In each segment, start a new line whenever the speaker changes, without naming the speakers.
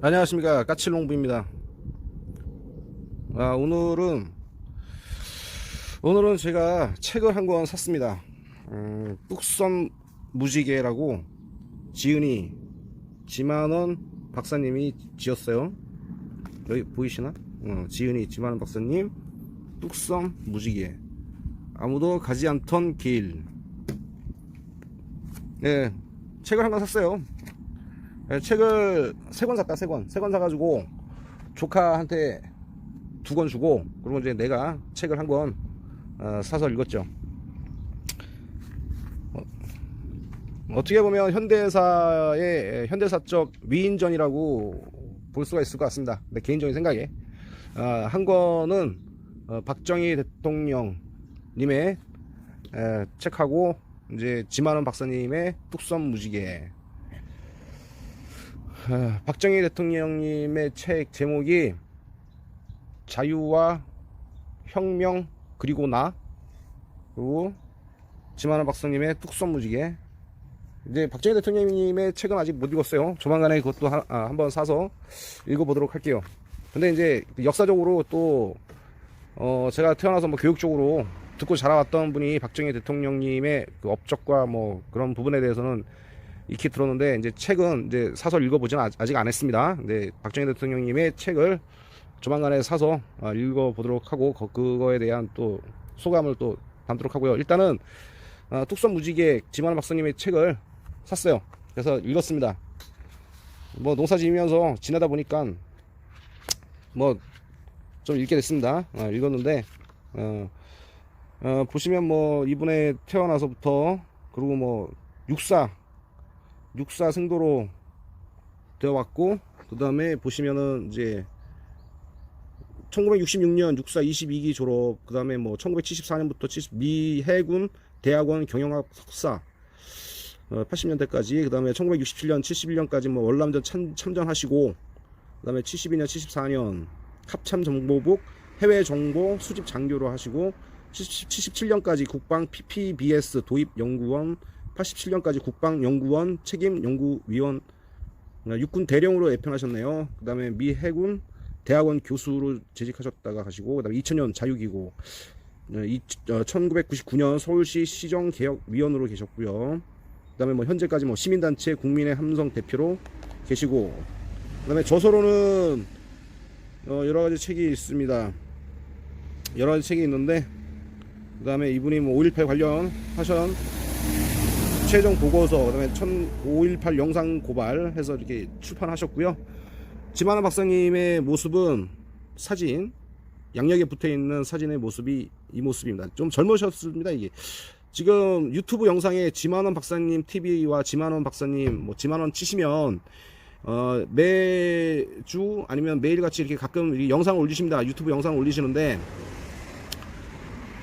안녕하십니까, 까칠농부입니다. 오늘은 제가 책을 한 권 샀습니다. 뚝섬 무지개라고 지은이 지만원 박사님이 지었어요. 여기 보이시나? 지은이 지만원 박사님 뚝섬 무지개, 아무도 가지 않던 길. 네, 책을 한 권 샀어요. 네, 책을 3권 샀다. 3권 사가지고 조카한테 2권 주고, 그리고 이제 내가 책을 한 권 사서 읽었죠. 어떻게 보면 현대사의 현대사적 위인전이라고 볼 수가 있을 것 같습니다. 내 개인적인 생각에. 한 권은 박정희 대통령님의 책하고, 이제 지만원 박사님의 뚝섬 무지개. 박정희 대통령님의 책 제목이 자유와 혁명 그리고 나, 그리고 지만원 박사님의 뚝섬 무지개. 이제 박정희 대통령님의 책은 아직 못 읽었어요. 조만간에 그것도 한번 사서 읽어보도록 할게요. 근데 이제 역사적으로 또 제가 태어나서 뭐 교육적으로 듣고 자라왔던 분이 박정희 대통령님의 그 업적과 뭐 그런 부분에 대해서는 익히 들었는데, 이제 책은 이제 사서 읽어보지는 아직 안 했습니다. 근데 박정희 대통령님의 책을 조만간에 사서 읽어보도록 하고, 그거에 대한 또 소감을 또 담도록 하고요. 일단은 뚝섬 무지개 지만원 박사님의 책을 샀어요. 그래서 읽었습니다. 뭐 농사 지으면서 지내다 보니까 뭐 좀 읽게 됐습니다. 읽었는데 보시면 뭐 이분의 태어나서부터, 그리고 뭐 육사 승도로 되어 왔고, 그 다음에 보시면은 이제 1966년 육사 22기 졸업, 그 다음에 뭐 1974년부터 미 해군 대학원 경영학 석사, 80년대까지, 그 다음에 1967년 71년까지 뭐 월남전 참전하시고, 그 다음에 72년 74년 합참 정보국 해외 정보 수집 장교로 하시고, 77년까지 국방 PPBS 도입 연구원, 87년까지 국방연구원 책임 연구위원, 육군 대령으로 예편하셨네요. 그 다음에 미 해군 대학원 교수로 재직하셨다가 가시고, 그 다음에 2000년 자유기고, 1999년 서울시 시정개혁위원으로 계셨고요. 그 다음에 뭐 현재까지 뭐 시민단체 국민의 함성 대표로 계시고, 그 다음에 저서로는 여러가지 책이 있습니다. 여러가지 책이 있는데, 그 다음에 이분이 뭐 5.18 관련 하신 최종 보고서, 그 다음에 5.18 영상 고발 해서 이렇게 출판하셨고요. 지만원 박사님의 모습은 사진, 양력에 붙어있는 사진의 모습이 이 모습입니다. 좀 젊으셨습니다. 이게 지금 유튜브 영상에 지만원 박사님 TV와 지만원 박사님, 뭐 지만원 치시면 매주 아니면 매일같이 이렇게 가끔 영상을 올리십니다. 유튜브 영상을 올리시는데,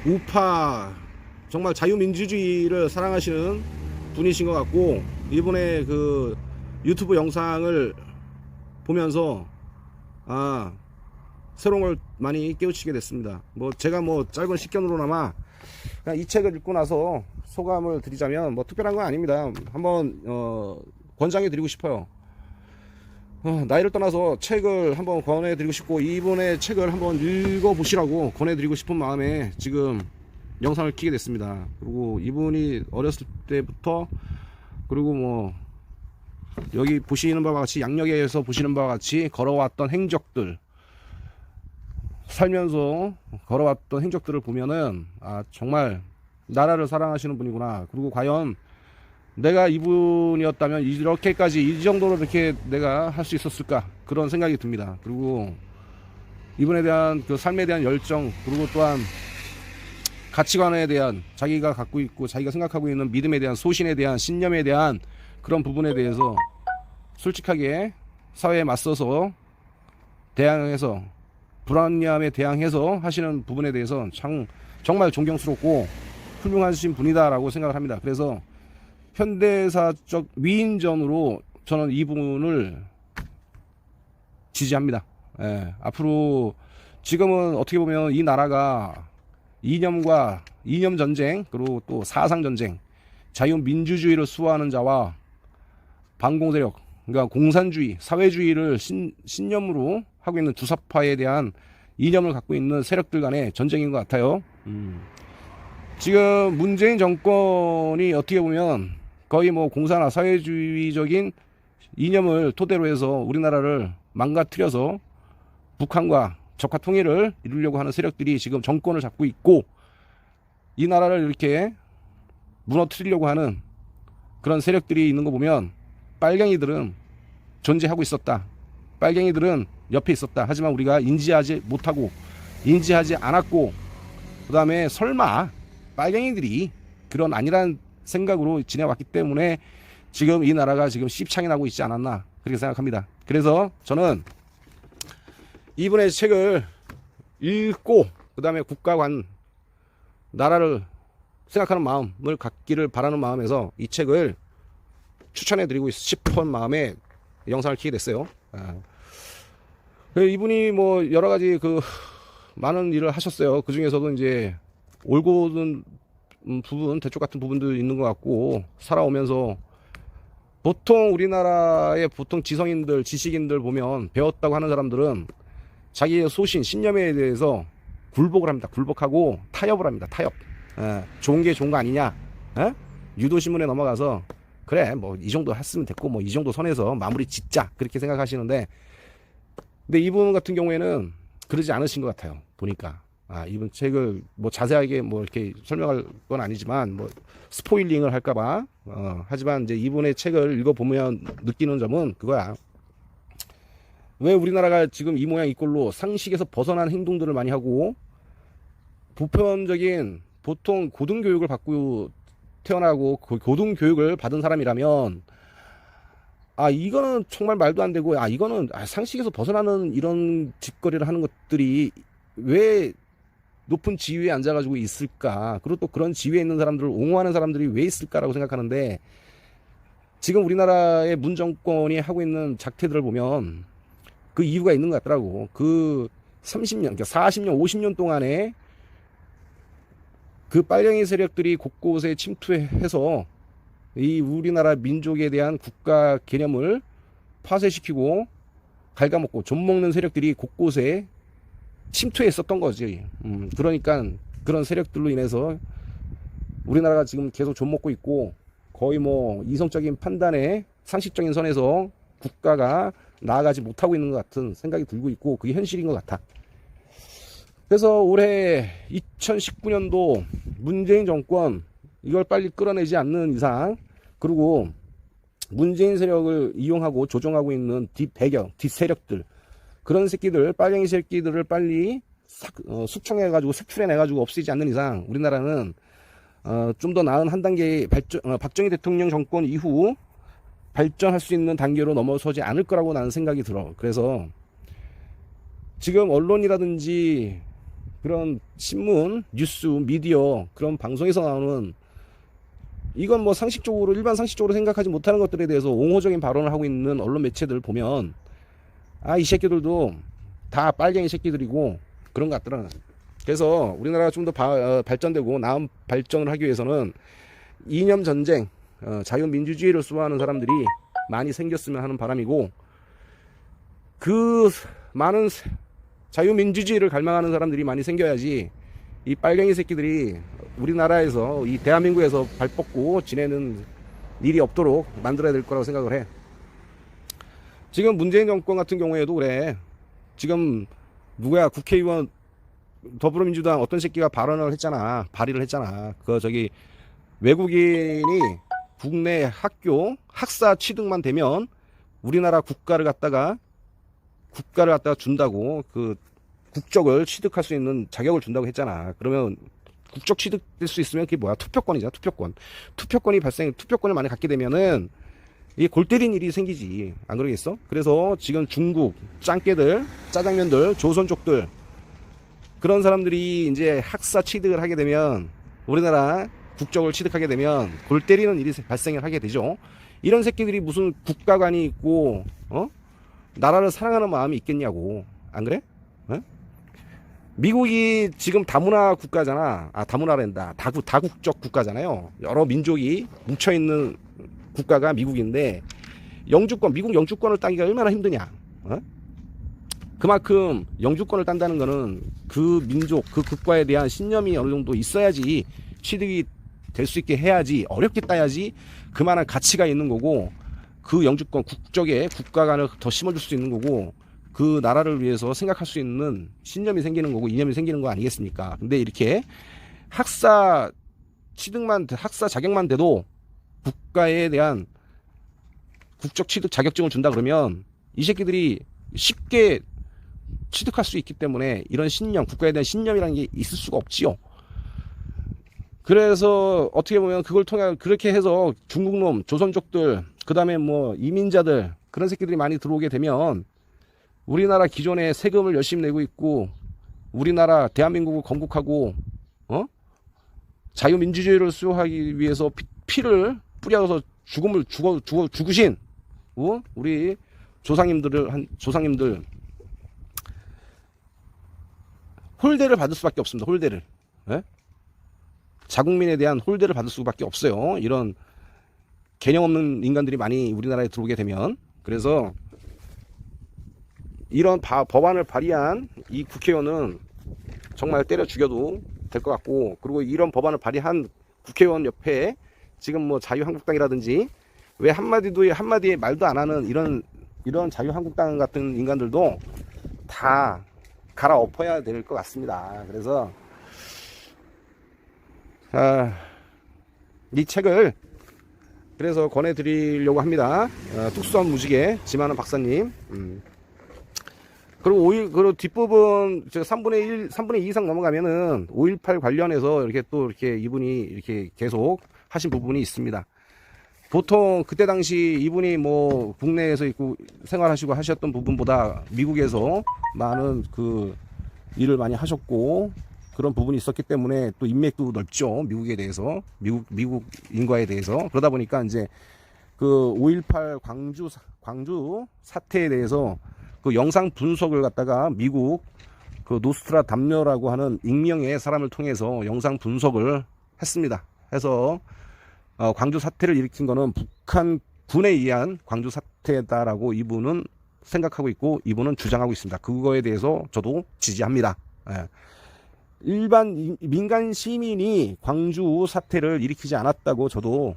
우파, 정말 자유민주주의를 사랑하시는 분이신 것 같고, 이분의 그 유튜브 영상을 보면서 새로운 걸 많이 깨우치게 됐습니다. 뭐 제가 뭐 짧은 식견으로나마 그냥 이 책을 읽고 나서 소감을 드리자면, 뭐 특별한 건 아닙니다. 한번 권장해 드리고 싶어요. 나이를 떠나서 책을 한번 권해 드리고 싶고, 이분의 책을 한번 읽어 보시라고 권해 드리고 싶은 마음에 지금 영상을 키게 됐습니다. 그리고 이분이 어렸을 때부터, 그리고 뭐 여기 보시는 바와 같이, 양력에서 보시는 바와 같이 걸어왔던 행적들, 살면서 걸어왔던 행적들을 보면은 정말 나라를 사랑하시는 분이구나. 그리고 과연 내가 이분이었다면 이렇게까지, 이 정도로 이렇게 내가 할 수 있었을까, 그런 생각이 듭니다. 그리고 이분에 대한 그 삶에 대한 열정, 그리고 또한 가치관에 대한, 자기가 갖고 있고 자기가 생각하고 있는 믿음에 대한, 소신에 대한, 신념에 대한 그런 부분에 대해서 솔직하게 사회에 맞서서 대항해서, 불합리함에 대항해서 하시는 부분에 대해서 정말 존경스럽고 훌륭하신 분이다라고 생각을 합니다. 그래서 현대사적 위인전으로 저는 이분을 지지합니다. 앞으로 지금은 어떻게 보면 이 나라가 이념 전쟁, 그리고 또 사상 전쟁, 자유민주주의를 수호하는 자와 반공 세력, 그러니까 공산주의, 사회주의를 신념으로 하고 있는 주사파에 대한 이념을 갖고 있는 세력들 간의 전쟁인 것 같아요. 지금 문재인 정권이 어떻게 보면 거의 뭐 공산화 사회주의적인 이념을 토대로 해서 우리나라를 망가뜨려서 북한과 적화 통일을 이루려고 하는 세력들이 지금 정권을 잡고 있고, 이 나라를 이렇게 무너뜨리려고 하는 그런 세력들이 있는 거 보면 빨갱이들은 존재하고 있었다, 빨갱이들은 옆에 있었다, 하지만 우리가 인지하지 못하고 인지하지 않았고, 그 다음에 설마 빨갱이들이 그런 아니란 생각으로 지내왔기 때문에 지금 이 나라가 지금 씹창이 나고 있지 않았나, 그렇게 생각합니다. 그래서 저는 이분의 책을 읽고 그 다음에 국가관, 나라를 생각하는 마음을 갖기를 바라는 마음에서 이 책을 추천해드리고 싶은 마음에 영상을 키게 됐어요. 이분이 뭐 여러 가지 그 많은 일을 하셨어요. 그 중에서도 이제 올곧은 부분, 대쪽 같은 부분도 있는 것 같고, 살아오면서 보통 우리나라의 보통 지성인들, 지식인들 보면, 배웠다고 하는 사람들은 자기의 소신, 신념에 대해서 굴복을 합니다. 굴복하고 타협을 합니다. 타협. 좋은 게 좋은 거 아니냐? 유도신문에 넘어가서 그래 뭐 이 정도 했으면 됐고 뭐 이 정도 선에서 마무리 짓자, 그렇게 생각하시는데, 근데 이분 같은 경우에는 그러지 않으신 것 같아요. 보니까 이분 책을 뭐 자세하게 뭐 이렇게 설명할 건 아니지만 뭐 스포일링을 할까봐 하지만 이제 이분의 책을 읽어보면 느끼는 점은 그거야. 왜 우리나라가 지금 이 모양 이 꼴로 상식에서 벗어난 행동들을 많이 하고, 보편적인 보통 고등교육을 받고 태어나고 고등교육을 받은 사람이라면 이거는 정말 말도 안 되고, 이거는 상식에서 벗어나는 이런 짓거리를 하는 것들이 왜 높은 지위에 앉아가지고 있을까, 그리고 또 그런 지위에 있는 사람들을 옹호하는 사람들이 왜 있을까라고 생각하는데, 지금 우리나라의 문 정권이 하고 있는 작태들을 보면 그 이유가 있는 것 같더라고. 그 30년, 그러니까 40년, 50년 동안에 그 빨갱이 세력들이 곳곳에 침투해서 이 우리나라 민족에 대한 국가 개념을 파쇄시키고 갉아먹고 좀먹는 세력들이 곳곳에 침투했었던 거지. 그러니까 그런 세력들로 인해서 우리나라가 지금 계속 좀먹고 있고, 거의 뭐 이성적인 판단에 상식적인 선에서 국가가 나아가지 못하고 있는 것 같은 생각이 들고 있고, 그게 현실인 것 같아. 그래서 올해 2019년도 문재인 정권 이걸 빨리 끌어내지 않는 이상, 그리고 문재인 세력을 이용하고 조종하고 있는 뒷배경, 뒷세력들, 그런 새끼들, 빨갱이 새끼들을 빨리 숙청해가지고 색출해내가지고 없애지 않는 이상 우리나라는 좀 더 나은 한 단계 발전, 박정희 대통령 정권 이후 발전할 수 있는 단계로 넘어서지 않을 거라고 나는 생각이 들어. 그래서 지금 언론이라든지 그런 신문, 뉴스, 미디어, 그런 방송에서 나오는, 이건 뭐 상식적으로, 일반 상식적으로 생각하지 못하는 것들에 대해서 옹호적인 발언을 하고 있는 언론 매체들 보면 이 새끼들도 다 빨갱이 새끼들이고 그런 것 같더라. 그래서 우리나라가 좀 더 발전되고 나은 발전을 하기 위해서는 이념 전쟁, 자유민주주의를 수호하는 사람들이 많이 생겼으면 하는 바람이고, 그 많은 자유민주주의를 갈망하는 사람들이 많이 생겨야지 이 빨갱이 새끼들이 우리나라에서, 이 대한민국에서 발 뻗고 지내는 일이 없도록 만들어야 될 거라고 생각을 해. 지금 문재인 정권 같은 경우에도 그래. 지금 누구야, 국회의원, 더불어민주당 어떤 새끼가 발의를 했잖아. 외국인이 국내 학교 학사 취득만 되면 우리나라 국가를 갖다가 준다고, 그 국적을 취득할 수 있는 자격을 준다고 했잖아. 그러면 국적 취득될 수 있으면 그게 뭐야? 투표권이잖아. 투표권이 투표권을 많이 갖게 되면은 이게 골 때린 일이 생기지. 안 그러겠어? 그래서 지금 중국 짱깨들, 짜장면들, 조선족들, 그런 사람들이 이제 학사 취득을 하게 되면, 우리나라 국적을 취득하게 되면 골 때리는 일이 발생을 하게 되죠. 이런 새끼들이 무슨 국가관이 있고 나라를 사랑하는 마음이 있겠냐고. 안 그래? 미국이 지금 다문화 국가잖아. 다문화랜다. 다국적 국가잖아요. 여러 민족이 뭉쳐있는 국가가 미국인데, 영주권, 미국 영주권을 따기가 얼마나 힘드냐. 어? 그만큼 영주권을 딴다는 거는 그 민족, 그 국가에 대한 신념이 어느 정도 있어야지 취득이 될 수 있게 해야지, 어렵게 따야지 그만한 가치가 있는 거고, 그 영주권 국적에 국가관을 더 심어줄 수 있는 거고, 그 나라를 위해서 생각할 수 있는 신념이 생기는 거고, 이념이 생기는 거 아니겠습니까? 근데 이렇게 학사 취득만, 학사 자격만 돼도 국가에 대한 국적 취득 자격증을 준다 그러면 이 새끼들이 쉽게 취득할 수 있기 때문에 이런 신념, 국가에 대한 신념이라는 게 있을 수가 없지요. 그래서 어떻게 보면 그걸 통해 그렇게 해서 중국놈, 조선족들, 그 다음에 뭐 이민자들, 그런 새끼들이 많이 들어오게 되면 우리나라 기존에 세금을 열심히 내고 있고, 우리나라 대한민국을 건국하고 자유민주주의를 수호하기 위해서 피를 뿌려서 죽으신 우리 조상님들 홀대를 받을 수밖에 없습니다. 홀대를. 예? 자국민에 대한 홀대를 받을 수밖에 없어요. 이런 개념 없는 인간들이 많이 우리나라에 들어오게 되면. 그래서 이런 법안을 발의한 이 국회의원은 정말 때려 죽여도 될 것 같고, 그리고 이런 법안을 발의한 국회의원 옆에 지금 뭐 자유한국당이라든지 왜 한마디에 말도 안 하는 이런 자유한국당 같은 인간들도 다 갈아엎어야 될 것 같습니다. 그래서 이 책을 그래서 권해드리려고 합니다. 뚝섬 무지개 지만은 박사님. 그리고 뒷부분 3분의 2 이상 넘어가면은 5.18 관련해서 이렇게 이분이 이렇게 계속 하신 부분이 있습니다. 보통 그때 당시 이분이 뭐 국내에서 있고 생활하시고 하셨던 부분보다 미국에서 많은 그 일을 많이 하셨고 그런 부분이 있었기 때문에 또 인맥도 넓죠. 미국에 대해서, 미국 인과에 대해서. 그러다 보니까 이제 그 5.18 광주 사태에 대해서 그 영상 분석을 갖다가 미국 그 노스트라 담요라고 하는 익명의 사람을 통해서 영상 분석을 했습니다. 해서 광주 사태를 일으킨 거는 북한군에 의한 광주 사태다라고 이분은 생각하고 있고, 이분은 주장하고 있습니다. 그거에 대해서 저도 지지합니다. 예. 일반 민간 시민이 광주 사태를 일으키지 않았다고 저도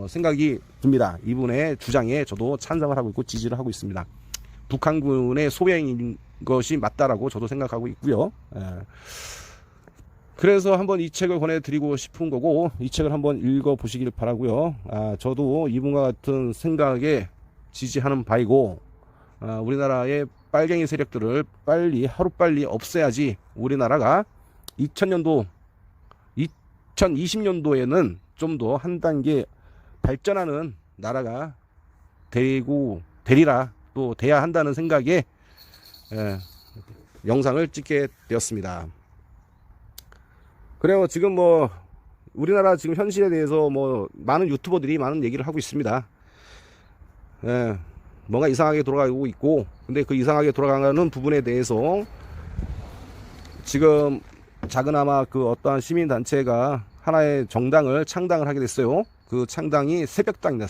생각이 듭니다. 이분의 주장에 저도 찬성을 하고 있고 지지를 하고 있습니다. 북한군의 소행인 것이 맞다라고 저도 생각하고 있고요. 예. 그래서 한번 이 책을 권해드리고 싶은 거고, 이 책을 한번 읽어보시길 바라고요. 저도 이분과 같은 생각에 지지하는 바이고, 우리나라의 빨갱이 세력들을 하루빨리 없애야지 우리나라가 2020년도에는 좀 더 한 단계 발전하는 나라가 되리라, 또 돼야 한다는 생각에 영상을 찍게 되었습니다. 그래요. 지금 뭐 우리나라 지금 현실에 대해서 뭐 많은 유튜버들이 많은 얘기를 하고 있습니다. 뭔가 이상하게 돌아가고 있고, 근데 그 이상하게 돌아가는 부분에 대해서 지금 작은아마 그 어떠한 시민단체가 하나의 정당을 창당을 하게 됐어요. 그 창당이 새벽당입니다.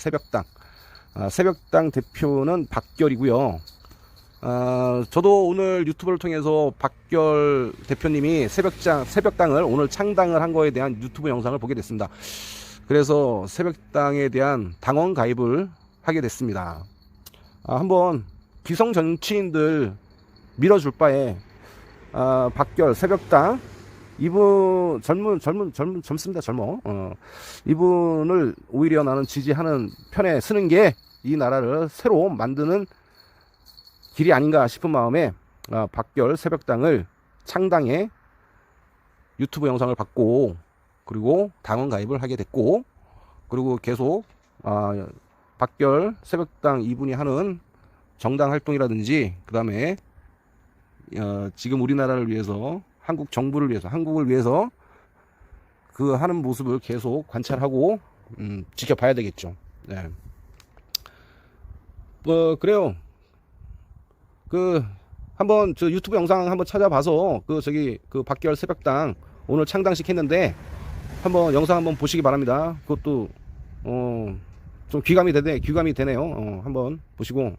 새벽당 대표는 박결이고요. 저도 오늘 유튜브를 통해서 박결 대표님이 새벽당을 오늘 창당을 한 거에 대한 유튜브 영상을 보게 됐습니다. 그래서 새벽당에 대한 당원 가입을 하게 됐습니다. 한번 기성 정치인들 밀어줄 바에 박결 새벽당, 이분 젊습니다. 젊어. 이분을 오히려 나는 지지하는 편에 쓰는 게 이 나라를 새로 만드는 길이 아닌가 싶은 마음에 박결 새벽당을 창당해 유튜브 영상을 받고, 그리고 당원 가입을 하게 됐고, 그리고 계속 박결 새벽당 이분이 하는 정당 활동이라든지, 그 다음에 지금 우리나라를 위해서, 한국 정부를 위해서, 한국을 위해서 그 하는 모습을 계속 관찰하고 지켜봐야 되겠죠. 네. 그래요. 한번 저 유튜브 영상 한번 찾아봐서 그 박결 새벽당 오늘 창당식 했는데 한번 영상 한번 보시기 바랍니다. 그것도 좀 귀감이 되네요. 한번 보시고.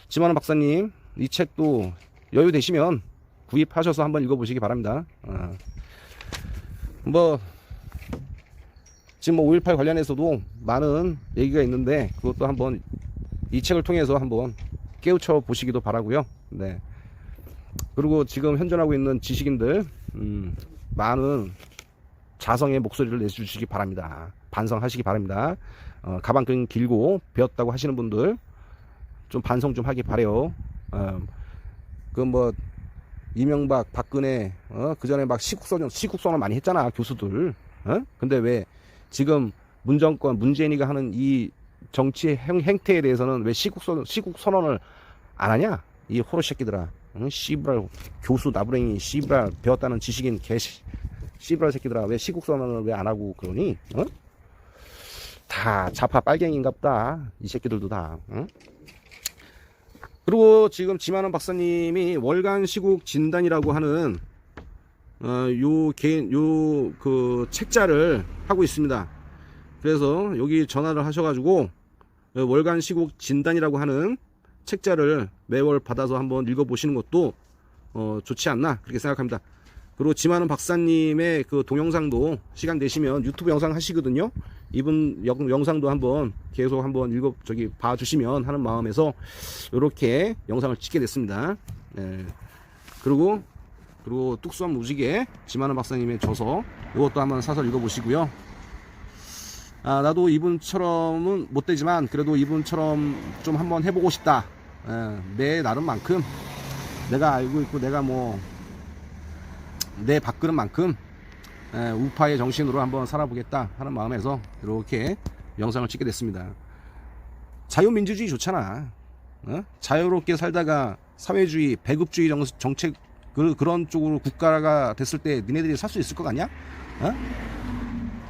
지만원 박사님, 이 책도 여유 되시면 구입하셔서 한번 읽어보시기 바랍니다. 뭐, 지금 뭐 5.18 관련해서도 많은 얘기가 있는데, 그것도 한번 이 책을 통해서 한번 깨우쳐 보시기도 바라고요. 네. 그리고 지금 현존하고 있는 지식인들, 많은 자성의 목소리를 내주시기 바랍니다. 반성하시기 바랍니다. 가방끈 길고 배웠다고 하시는 분들 좀 반성 좀 하기 바래요. 그 뭐 이명박, 박근혜, 그 전에 막 시국선언 많이 했잖아, 교수들. 근데 왜 지금 문정권 문재인이가 하는 이 정치 행태에 대해서는 왜 시국선언을 안 하냐? 이 호로 새끼들아. 씨브랄 교수 나부랭이 씨브랄 배웠다는 지식인 씨브랄 새끼들아, 왜 시국선언을 왜 안 하고 그러니? 다 좌파 빨갱이인갑다, 이 새끼들도 다. 그리고 지금 지만원 박사님이 월간 시국 진단이라고 하는 그 책자를 하고 있습니다. 그래서 여기 전화를 하셔가지고 월간 시국 진단이라고 하는 책자를 매월 받아서 한번 읽어보시는 것도 좋지 않나 그렇게 생각합니다. 그리고 지만원 박사님의 그 동영상도 시간 되시면 유튜브 영상 하시거든요. 이분 영상도 한번 계속 한번 봐주시면 하는 마음에서 이렇게 영상을 찍게 됐습니다. 네. 그리고 뚝섬 무지개 지만원 박사님의 저서 이것도 한번 사서 읽어보시고요. 나도 이분처럼은 못되지만 그래도 이분처럼 좀 한번 해보고 싶다. 내 나름만큼 내가 알고 있고 내가 뭐 내 밥그릇만큼 우파의 정신으로 한번 살아보겠다 하는 마음에서 이렇게 영상을 찍게 됐습니다. 자유민주주의 좋잖아. 자유롭게 살다가 사회주의, 배급주의 정책 그런 쪽으로 국가가 됐을 때 니네들이 살 수 있을 것 같냐?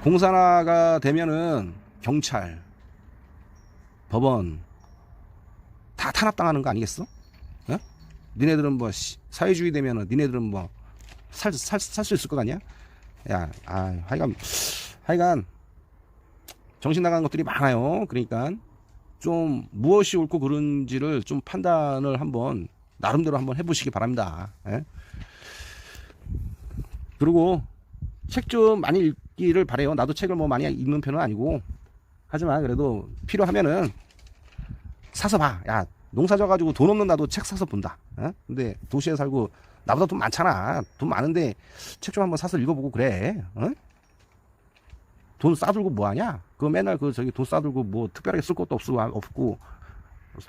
공산화가 되면은 경찰, 법원 다 탄압당하는 거 아니겠어? 니네들은 뭐 사회주의 되면은 니네들은 뭐 살 수 있을 것 같냐? 야, 하여간 정신 나간 것들이 많아요. 그러니까 좀 무엇이 옳고 그른지를 좀 판단을 한번 나름대로 한번 해보시기 바랍니다. 그리고 책 좀 많이 읽기를 바래요. 나도 책을 뭐 많이 읽는 편은 아니고, 하지만 그래도 필요하면은 사서 봐. 야, 농사 져가지고 돈 없는 나도 책 사서 본다. 근데 도시에 살고 나보다 돈 많잖아. 돈 많은데 책 좀 한번 사서 읽어보고 그래. 돈 싸들고 뭐하냐? 그거 맨날 돈 싸들고 뭐 특별하게 쓸 것도 없고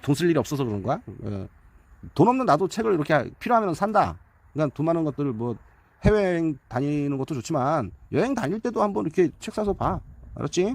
돈 쓸 일이 없어서 그런 거야? 돈 없는 나도 책을 이렇게 필요하면 산다. 그러니까 돈 많은 것들을 뭐 해외여행 다니는 것도 좋지만 여행 다닐 때도 한번 이렇게 책 사서 봐. 알았지?